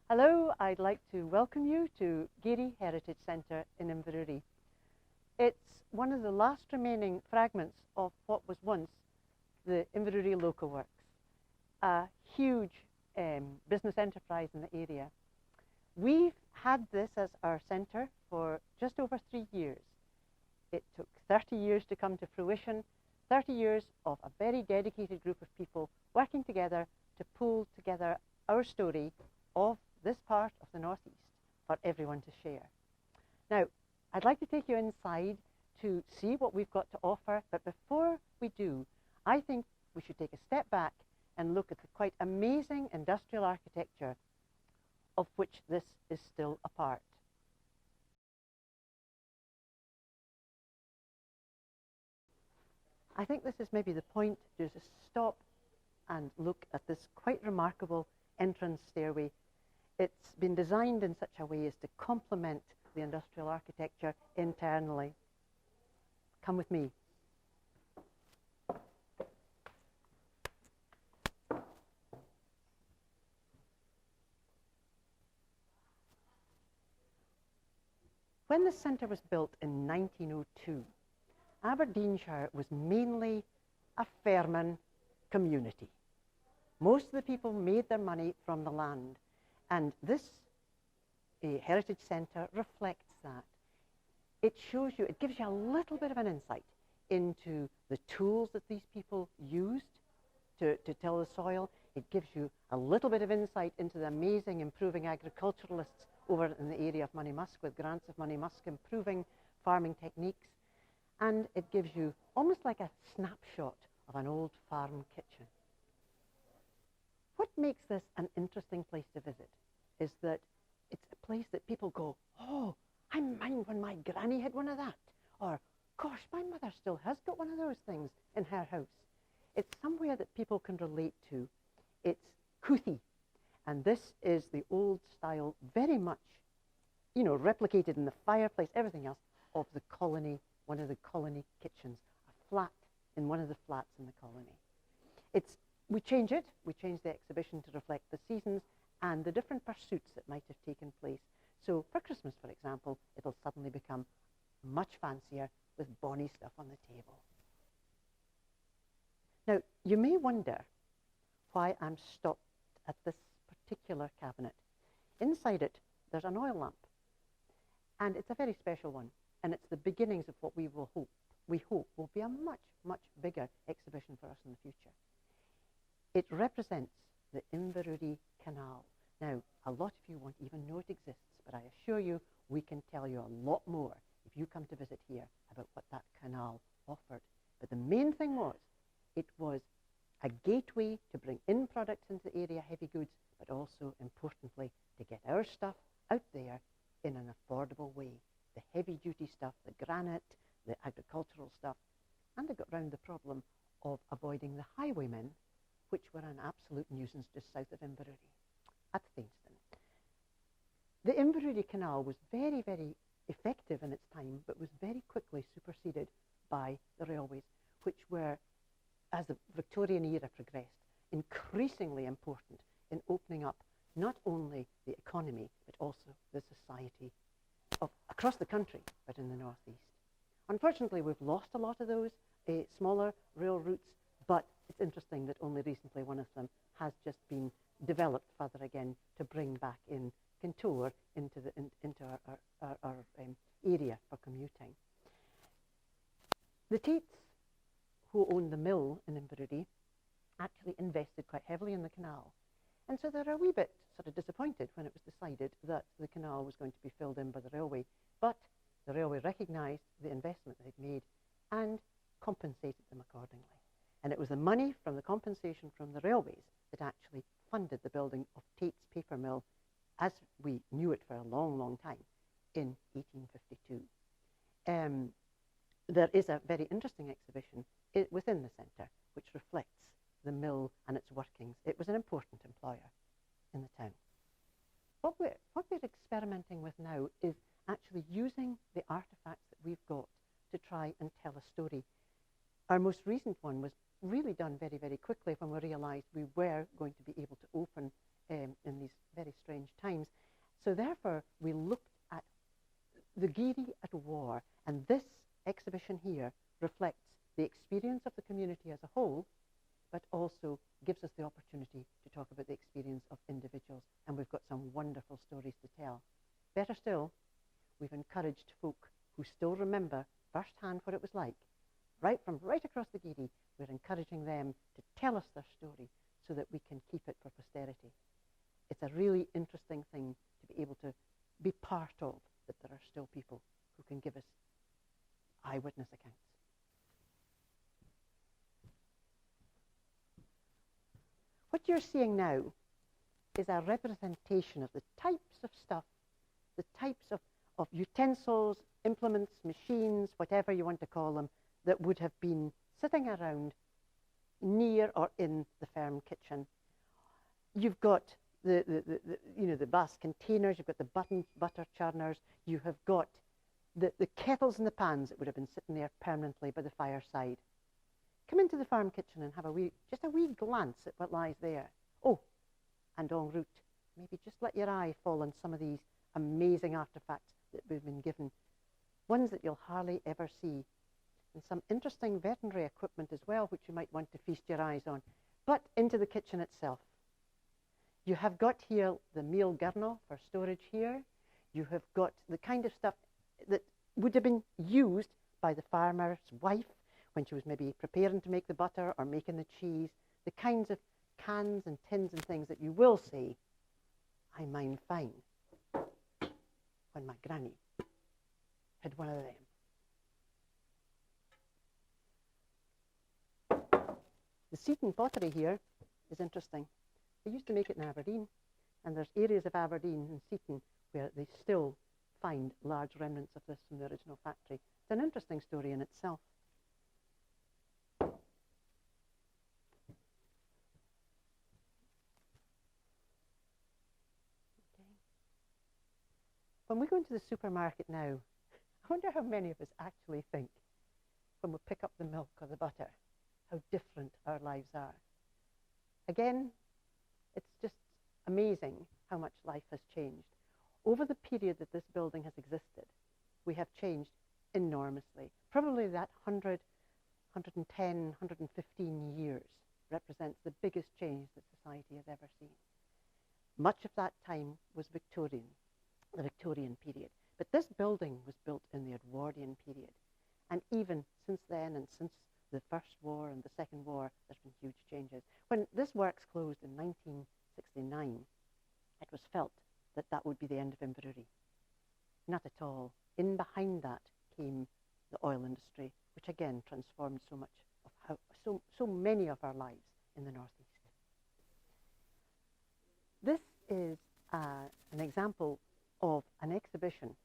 Hello, I'd like to welcome you to Geary Heritage Centre in Inverurie. It's one of the last remaining fragments of what was once the Inverurie Local Works, a huge business enterprise in the area. We've had this as our centre for just over 3 years. It took 30 years to come to fruition, 30 years of a very dedicated group of people working together to pull together our story of this part of the Northeast for everyone to share. Now, I'd like to take you inside to see what we've got to offer, but before we do, I think we should take a step back and look at the quite amazing industrial architecture of which this is still a part. I think this is maybe the point to just stop and look at this quite remarkable entrance stairway. It's been designed in such a way as to complement the industrial architecture internally. Come with me. When the centre was built in 1902, Aberdeenshire was mainly a Fairman community. Most of the people made their money from the land, and this Heritage Centre reflects that. It shows you, it gives you a little bit of an insight into the tools that these people used to till the soil. It gives you a little bit of insight into the amazing improving agriculturalists over in the area of Moneymusk, with grants of Moneymusk improving farming techniques. And it gives you almost like a snapshot of an old farm kitchen. What makes this an interesting place to visit is that it's a place that people go, oh, I mind when my granny had one of that. Or, gosh, my mother still has got one of those things in her house. It's somewhere that people can relate to. It's couthy. And this is the old style, very much, you know, replicated in the fireplace, everything else, of the colony, one of the colony kitchens, a flat in one of the flats in the colony. We change the exhibition to reflect the seasons and the different pursuits that might have taken place. So for Christmas, for example, it'll suddenly become much fancier with bonny stuff on the table. Now, you may wonder why I'm stopped at this particular cabinet. Inside it, there's an oil lamp, and it's a very special one, and it's the beginnings of what we hope will be a much, much bigger exhibition for us in the future. It represents the Inverurie Canal. Now, a lot of you won't even know it exists, but I assure you we can tell you a lot more if you come to visit here about what that canal offered. But the main thing was, it was a gateway to bring in products into the area, heavy goods, but also, importantly, to get our stuff out there in an affordable way. The heavy-duty stuff, the granite, the agricultural stuff, and they got round the problem of avoiding the highwaymen, which were an absolute nuisance just south of Inverurie, at Fainston. The Inverurie Canal was very, very effective in its time, but was very quickly superseded by the railways, which were, as the Victorian era progressed, increasingly important in opening up not only the economy, but also the society across the country, but in the northeast. Unfortunately, we've lost a lot of those smaller rail routes, but it's interesting that only recently one of them has just been developed further again to bring back in Kintour into our area for commuting. The Tates, who owned the mill in Inverurie, actually invested quite heavily in the canal. And so they're a wee bit sort of disappointed when it was decided that the canal was going to be filled in by the railway. But the railway recognised the investment they'd made and compensated them accordingly. And it was the money from the compensation from the railways that actually funded the building of Tate's paper mill as we knew it for a long, long time in 1852. There is a very interesting exhibition within the centre which reflects the mill and its workings. It was an important employer in the town. What we're experimenting with now is actually using the artefacts that we've got to try and tell a story. Our most recent one was really done very, very quickly when we realised we were going to be able to open in these very strange times. So therefore, we looked at the Geary at war, and this exhibition here reflects the experience of the community as a whole, but also gives us the opportunity to talk about the experience of individuals, and we've got some wonderful stories to tell. Better still, we've encouraged folk who still remember firsthand what it was like, right across the Geary. We're encouraging them to tell us their story so that we can keep it for posterity. It's a really interesting thing to be able to be part of, that there are still people who can give us eyewitness accounts. What you're seeing now is a representation of the types of stuff, the types of utensils, implements, machines, whatever you want to call them, that would have been sitting around near or in the firm kitchen. You've got the vast containers, you've got the butter churners, you have got the kettles and the pans that would have been sitting there permanently by the fireside. Come into the farm kitchen and have just a wee glance at what lies there. Oh, and en route, maybe just let your eye fall on some of these amazing artefacts that we've been given, ones that you'll hardly ever see, and some interesting veterinary equipment as well, which you might want to feast your eyes on. But into the kitchen itself. You have got here the meal gurnal for storage here. You have got the kind of stuff that would have been used by the farmer's wife when she was maybe preparing to make the butter or making the cheese, the kinds of cans and tins and things that you will see, I mind fine, when my granny had one of them. The Seaton pottery here is interesting. They used to make it in Aberdeen, and there's areas of Aberdeen and Seaton where they still find large remnants of this from the original factory. It's an interesting story in itself. When we go into the supermarket now, I wonder how many of us actually think, when we pick up the milk or the butter, how different our lives are. Again, it's just amazing how much life has changed. Over the period that this building has existed, we have changed enormously. Probably that 100, 110, 115 years represents the biggest change that society has ever seen. Much of that time was Victorian, the Victorian period. But this building was built in the Edwardian period. And even since then, and since the First War and the Second War, there's been huge changes. When this works closed in 1969, it was felt that that would be the end of Inverurie. Not at all. In behind that came the oil industry, which again transformed so much of so many of our lives in the Northeast. This is an example of an exhibition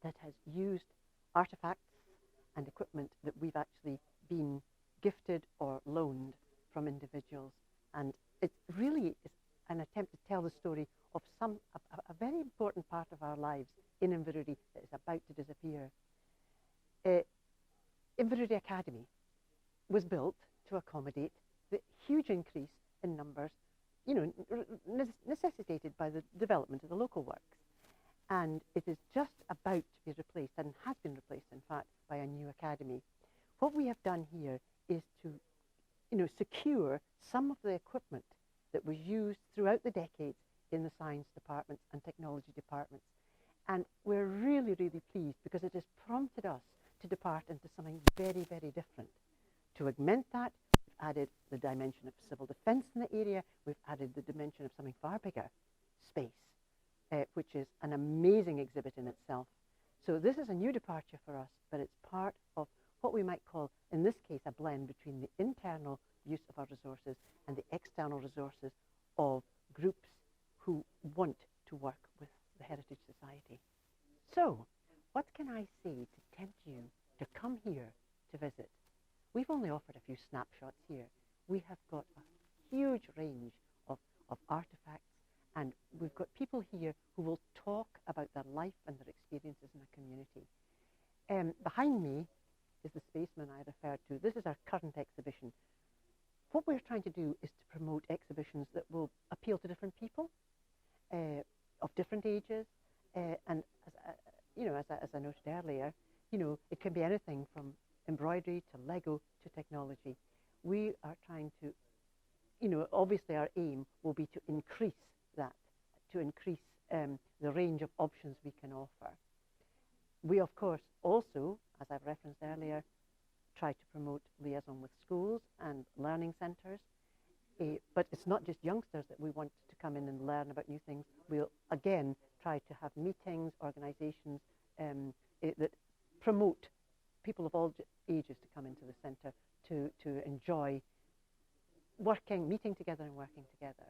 that has used artifacts and equipment that we've actually been gifted or loaned from individuals. And it really is an attempt to tell the story of a very important part of our lives in Inverurie that is about to disappear. Inverurie Academy was built to accommodate the huge increase in numbers, necessitated by the development of the local works. And it is just about to be replaced, and has been replaced, in fact, by a new academy. What we have done here is to, secure some of the equipment that was used throughout the decades in the science departments and technology departments. And we're really, really pleased because it has prompted us to depart into something very, very different. To augment that, we've added the dimension of civil defence in the area. We've added the dimension of something far bigger, space, which is an amazing exhibit in itself. So this is a new departure for us, but it's part of what we might call, in this case, a blend between the internal use of our resources and the external resources of groups who want to work with the Heritage Society. So, what can I say to tempt you to come here to visit? We've only offered a few snapshots here. We have got a huge range of artifacts, and we've got people here who will talk about their life and their experiences in the community. Behind me is the spaceman I referred to. This is our current exhibition. What we're trying to do is to promote exhibitions that will appeal to different people. ages, and as I noted earlier, it can be anything from embroidery to Lego to technology. We are trying to, obviously our aim will be to increase that, to increase the range of options we can offer. We, of course, also, as I've referenced earlier, try to promote liaison with schools and learning centres. But it's not just youngsters that we want to come in and learn about new things. We'll, again, try to have meetings, organisations that promote people of all ages to come into the centre to enjoy meeting together and working together.